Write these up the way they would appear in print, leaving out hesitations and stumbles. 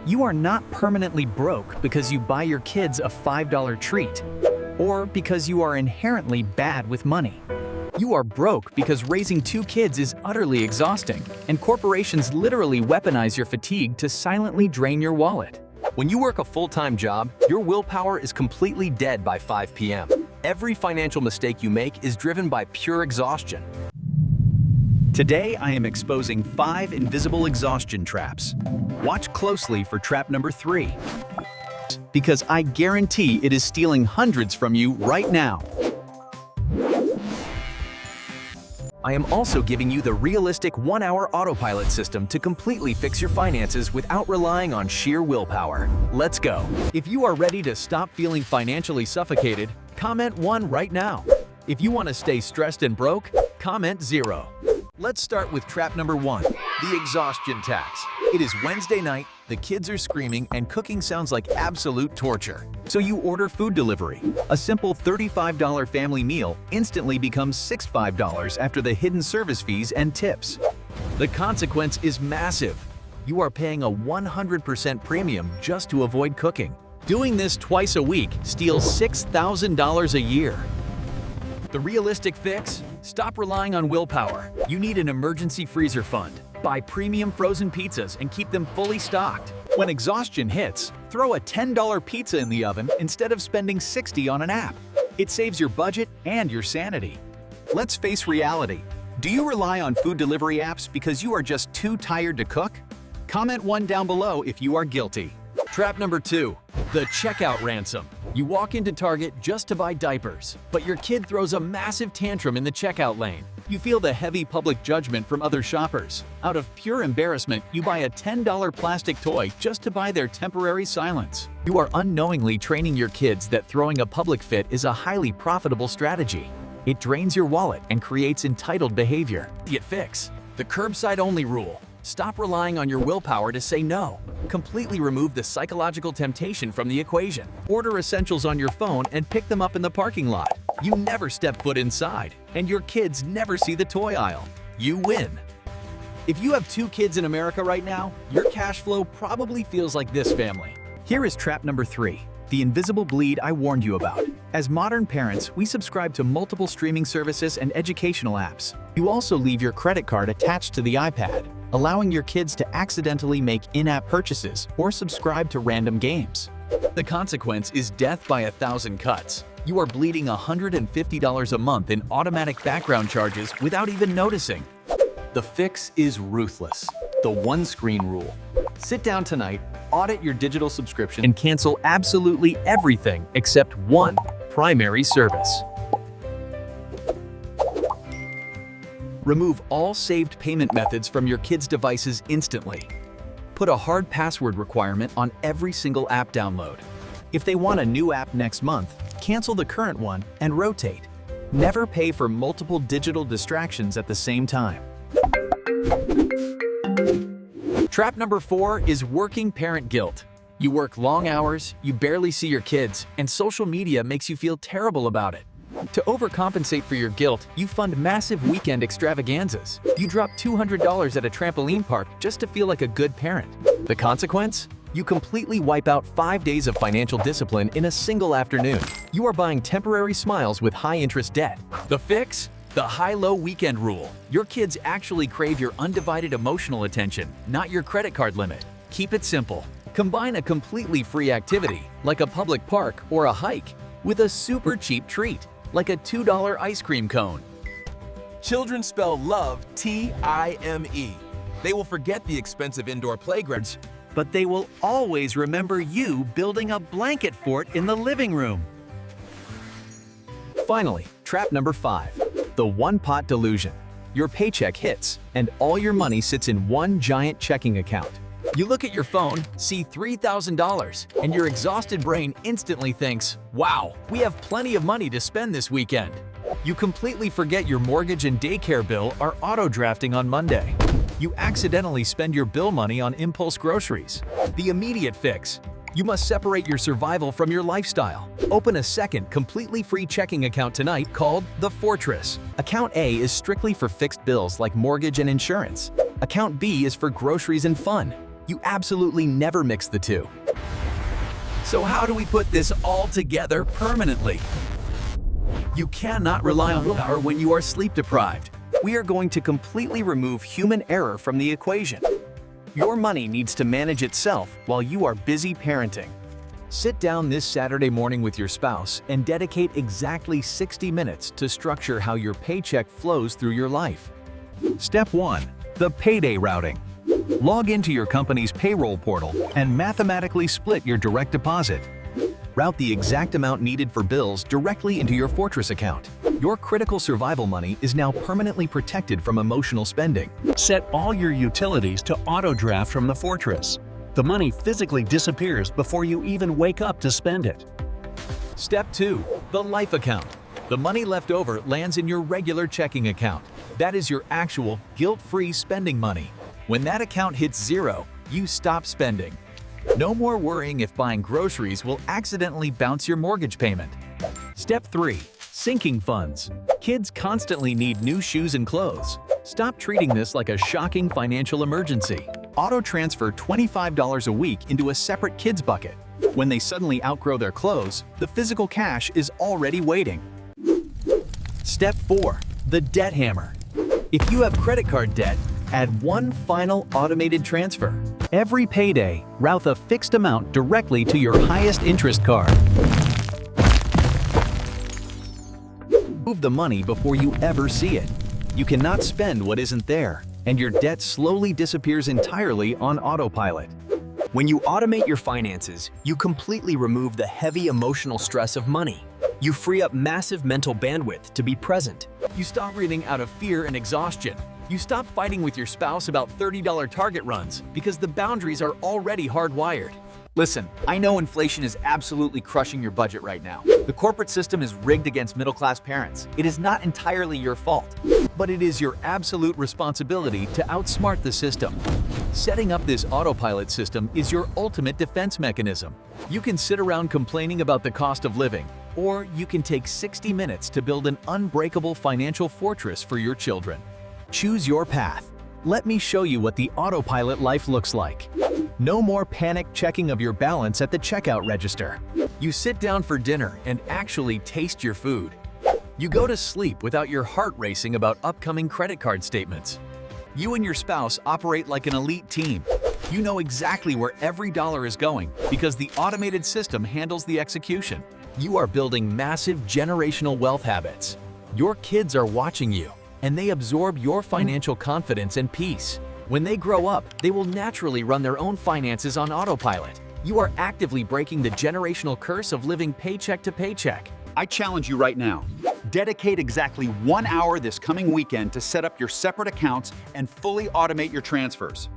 You are not permanently broke because you buy your kids a $5 treat, or because you are inherently bad with money. You are broke because raising 2 kids is utterly exhausting, and corporations literally weaponize your fatigue to silently drain your wallet. When you work a full-time job, your willpower is completely dead by 5 p.m. Every financial mistake you make is driven by pure exhaustion. Today, I am exposing 5 invisible exhaustion traps. Watch closely for trap number 3, because I guarantee it is stealing hundreds from you right now. I am also giving you the realistic 1-hour autopilot system to completely fix your finances without relying on sheer willpower. Let's go. If you are ready to stop feeling financially suffocated, comment 1 right now. If you want to stay stressed and broke, comment 0. Let's start with trap number 1, the exhaustion tax. It is Wednesday night, the kids are screaming, and cooking sounds like absolute torture. So you order food delivery. A simple $35 family meal instantly becomes $65 after the hidden service fees and tips. The consequence is massive. You are paying a 100% premium just to avoid cooking. Doing this twice a week steals $6,000 a year. The realistic fix? Stop relying on willpower. You need an emergency freezer fund. Buy premium frozen pizzas and keep them fully stocked. When exhaustion hits, throw a $10 pizza in the oven instead of spending $60 on an app. It saves your budget and your sanity. Let's face reality. Do you rely on food delivery apps because you are just too tired to cook? Comment 1 down below if you are guilty. Trap number 2, the checkout ransom. You walk into Target just to buy diapers, but your kid throws a massive tantrum in the checkout lane. You feel the heavy public judgment from other shoppers. Out of pure embarrassment, you buy a $10 plastic toy just to buy their temporary silence. You are unknowingly training your kids that throwing a public fit is a highly profitable strategy. It drains your wallet and creates entitled behavior. Get fix. The curbside-only rule. Stop relying on your willpower to say no. Completely remove the psychological temptation from the equation. Order essentials on your phone and pick them up in the parking lot. You never step foot inside, and your kids never see the toy aisle. You win. If you have 2 kids in America right now, your cash flow probably feels like this family. Here is trap number 3, the invisible bleed I warned you about. As modern parents, we subscribe to multiple streaming services and educational apps. You also leave your credit card attached to the iPad, allowing your kids to accidentally make in-app purchases or subscribe to random games. The consequence is death by 1,000 cuts. You are bleeding $150 a month in automatic background charges without even noticing. The fix is ruthless. The one-screen rule. Sit down tonight, audit your digital subscription, And cancel absolutely everything except one primary service. Remove all saved payment methods from your kids' devices instantly. Put a hard password requirement on every single app download. If they want a new app next month, cancel the current one and rotate. Never pay for multiple digital distractions at the same time. Trap number 4 is working parent guilt. You work long hours, you barely see your kids, and social media makes you feel terrible about it. To overcompensate for your guilt, you fund massive weekend extravaganzas. You drop $200 at a trampoline park just to feel like a good parent. The consequence? You completely wipe out 5 days of financial discipline in a single afternoon. You are buying temporary smiles with high-interest debt. The fix? The high-low weekend rule. Your kids actually crave your undivided emotional attention, not your credit card limit. Keep it simple. Combine a completely free activity, like a public park or a hike, with a super cheap treat, like a $2 ice cream cone. Children spell love T-I-M-E. They will forget the expensive indoor playgrounds, But they will always remember you building a blanket fort in the living room. Finally, trap number 5, the one-pot delusion. Your paycheck hits, and all your money sits in one giant checking account. You look at your phone, see $3,000, and your exhausted brain instantly thinks, wow, we have plenty of money to spend this weekend. You completely forget your mortgage and daycare bill are auto-drafting on Monday. You accidentally spend your bill money on impulse groceries. The immediate fix: you must separate your survival from your lifestyle. Open a second, completely free checking account tonight called The Fortress. Account A is strictly for fixed bills like mortgage and insurance. Account B is for groceries and fun. You absolutely never mix the two. So how do we put this all together permanently? You cannot rely on willpower when you are sleep deprived. We are going to completely remove human error from the equation. Your money needs to manage itself while you are busy parenting. Sit down this Saturday morning with your spouse and dedicate exactly 60 minutes to structure how your paycheck flows through your life. Step 1. The payday routing. Log into your company's payroll portal and mathematically split your direct deposit. Route the exact amount needed for bills directly into your Fortress account. Your critical survival money is now permanently protected from emotional spending. Set all your utilities to auto-draft from the Fortress. The money physically disappears before you even wake up to spend it. Step 2. The life account. The money left over lands in your regular checking account. That is your actual, guilt-free spending money. When that account hits zero, you stop spending. No more worrying if buying groceries will accidentally bounce your mortgage payment. Step 3. Sinking funds. Kids constantly need new shoes and clothes. Stop treating this like a shocking financial emergency. Auto-transfer $25 a week into a separate kids bucket. When they suddenly outgrow their clothes, the physical cash is already waiting. Step 4. The debt hammer. If you have credit card debt, add one final automated transfer. Every payday, route a fixed amount directly to your highest interest card. Move the money before you ever see it. You cannot spend what isn't there, and your debt slowly disappears entirely on autopilot. When you automate your finances, you completely remove the heavy emotional stress of money. You free up massive mental bandwidth to be present. You stop breathing out of fear and exhaustion. You stop fighting with your spouse about $30 target runs because the boundaries are already hardwired. Listen, I know inflation is absolutely crushing your budget right now. The corporate system is rigged against middle-class parents. It is not entirely your fault, but it is your absolute responsibility to outsmart the system. Setting up this autopilot system is your ultimate defense mechanism. You can sit around complaining about the cost of living, or you can take 60 minutes to build an unbreakable financial fortress for your children. Choose your path. Let me show you what the autopilot life looks like. No more panic checking of your balance at the checkout register. You sit down for dinner and actually taste your food. You go to sleep without your heart racing about upcoming credit card statements. You and your spouse operate like an elite team. You know exactly where every dollar is going because the automated system handles the execution. You are building massive generational wealth habits. Your kids are watching you, and they absorb your financial confidence and peace. When they grow up, they will naturally run their own finances on autopilot. You are actively breaking the generational curse of living paycheck to paycheck. I challenge you right now. Dedicate exactly 1 hour this coming weekend to set up your separate accounts and fully automate your transfers.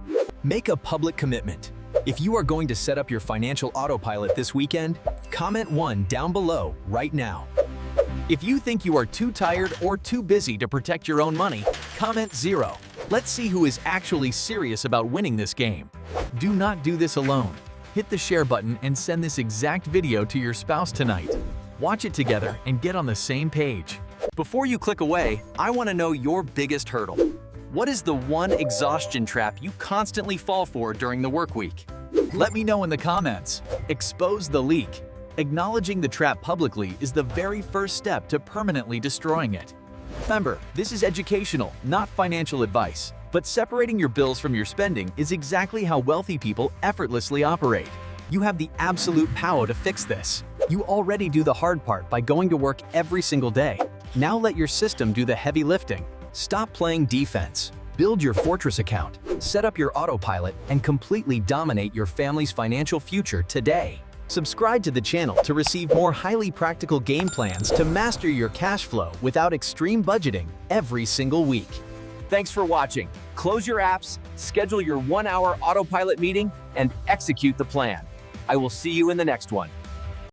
Make a public commitment. If you are going to set up your financial autopilot this weekend, comment 1 down below right now. If you think you are too tired or too busy to protect your own money, comment 0. Let's see who is actually serious about winning this game. Do not do this alone. Hit the share button and send this exact video to your spouse tonight. Watch it together and get on the same page. Before you click away, I want to know your biggest hurdle. What is the one exhaustion trap you constantly fall for during the work week? Let me know in the comments. Expose the leak. Acknowledging the trap publicly is the very first step to permanently destroying it. Remember, this is educational, not financial advice. But separating your bills from your spending is exactly how wealthy people effortlessly operate. You have the absolute power to fix this. You already do the hard part by going to work every single day. Now let your system do the heavy lifting. Stop playing defense. Build your Fortress account, set up your autopilot, and completely dominate your family's financial future today. Subscribe to the channel to receive more highly practical game plans to master your cash flow without extreme budgeting every single week. Thanks for watching. Close your apps, schedule your 1-hour autopilot meeting, and execute the plan. I will see you in the next one.